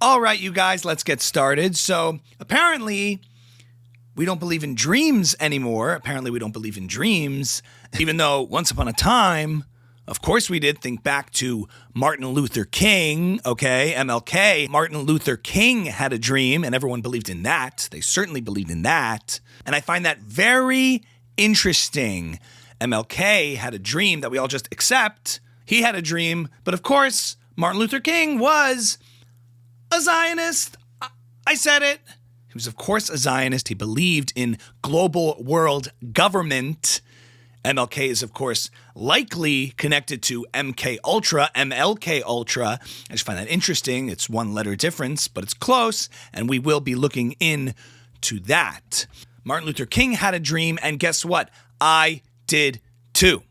All right, you guys, let's get started. So apparently we don't believe in dreams anymore. Apparently we don't believe in dreams, even though once upon a time, of course we did. Think back to Martin Luther King, okay, MLK. Martin Luther King had a dream and everyone believed in that. They certainly believed in that. And I find that very interesting. MLK had a dream that we all just accept. He had a dream, but of course, Martin Luther King was a Zionist. I said it. He was, of course, a Zionist. He believed in global world government. MLK is, of course, likely connected to MK Ultra, MLK Ultra. I just find that interesting. It's one letter difference, but it's close, and we will be looking into that. Martin Luther King had a dream, and guess what? I did too.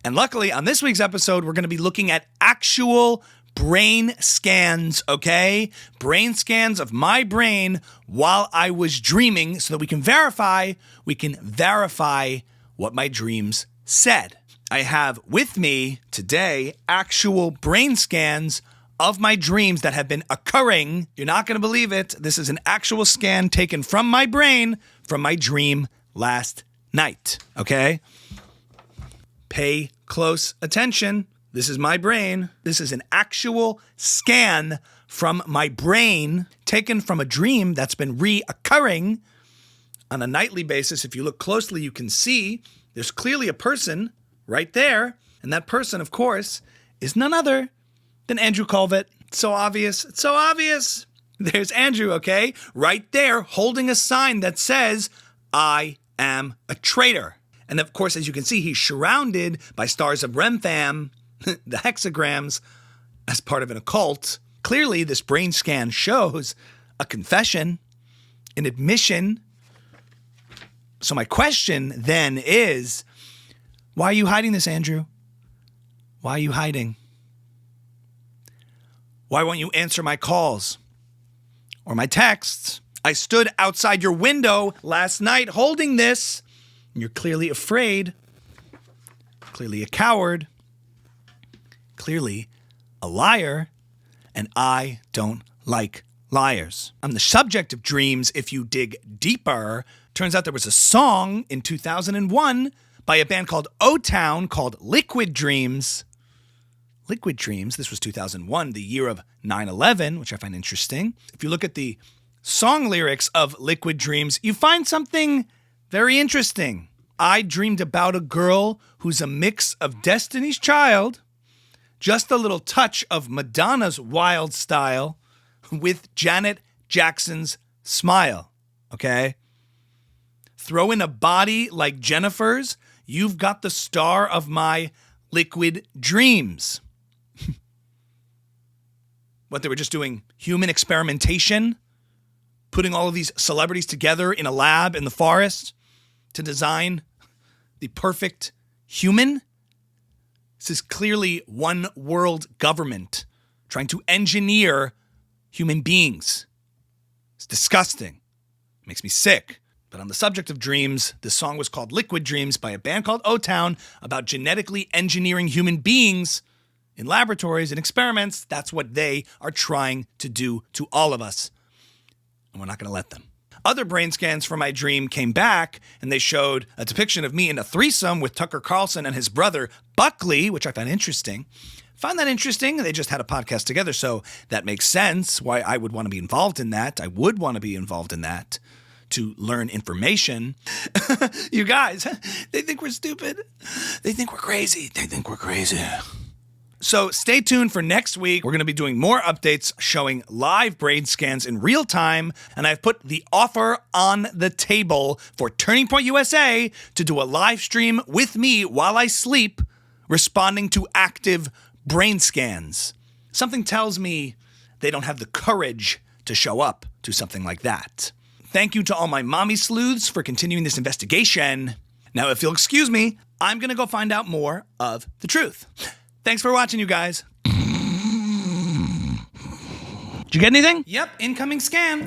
And luckily, on this week's episode, we're going to be looking at actual brain scans, okay? Brain scans of my brain while I was dreaming so that we can verify what my dreams said. I have with me today actual brain scans of my dreams that have been occurring. You're not going to believe it. This is an actual scan taken from my brain from my dream last night, okay? Pay close attention. This is my brain. This is an actual scan from my brain taken from a dream that's been reoccurring on a nightly basis. If you look closely, you can see there's clearly a person right there. And that person, of course, is none other than Andrew Colvett. It's so obvious. It's so obvious. There's Andrew, okay? Right there holding a sign that says, I am a traitor. And of course, as you can see, he's surrounded by stars of Remfam, the hexagrams, as part of an occult. Clearly, this brain scan shows a confession, an admission. So my question then is, why are you hiding this, Andrew? Why are you hiding? Why won't you answer my calls or my texts? I stood outside your window last night holding this, and you're clearly afraid, clearly a coward, clearly a liar, and I don't like liars. I'm the subject of dreams if you dig deeper. Turns out there was a song in 2001 by a band called O-Town called Liquid Dreams. Liquid Dreams, this was 2001, the year of 9/11, which I find interesting. If you look at the song lyrics of Liquid Dreams, you find something very interesting. I dreamed about a girl who's a mix of Destiny's Child, just a little touch of Madonna's wild style with Janet Jackson's smile, okay? Throw in a body like Jennifer's, you've got the star of my liquid dreams. What, they were just doing human experimentation? Putting all of these celebrities together in a lab in the forest to design the perfect human? This is clearly one world government trying to engineer human beings. It's disgusting. It makes me sick. But on the subject of dreams, this song was called Liquid Dreams by a band called O-Town about genetically engineering human beings in laboratories and experiments. That's what they are trying to do to all of us. And we're not going to let them. Other brain scans from my dream came back, and they showed a depiction of me in a threesome with Tucker Carlson and his brother, Buckley, which I found interesting. Found that interesting. They just had a podcast together, so that makes sense why I would want to be involved in that. I would want to be involved in that to learn information. You guys, they think we're stupid. They think we're crazy. They think we're crazy. So stay tuned for next week. We're going to be doing more updates showing live brain scans in real time. And I've put the offer on the table for Turning Point USA to do a live stream with me while I sleep, responding to active brain scans. Something tells me they don't have the courage to show up to something like that. Thank you to all my mommy sleuths for continuing this investigation. Now, if you'll excuse me, I'm going to go find out more of the truth. Thanks for watching, you guys. Did you get anything? Yep, incoming scan.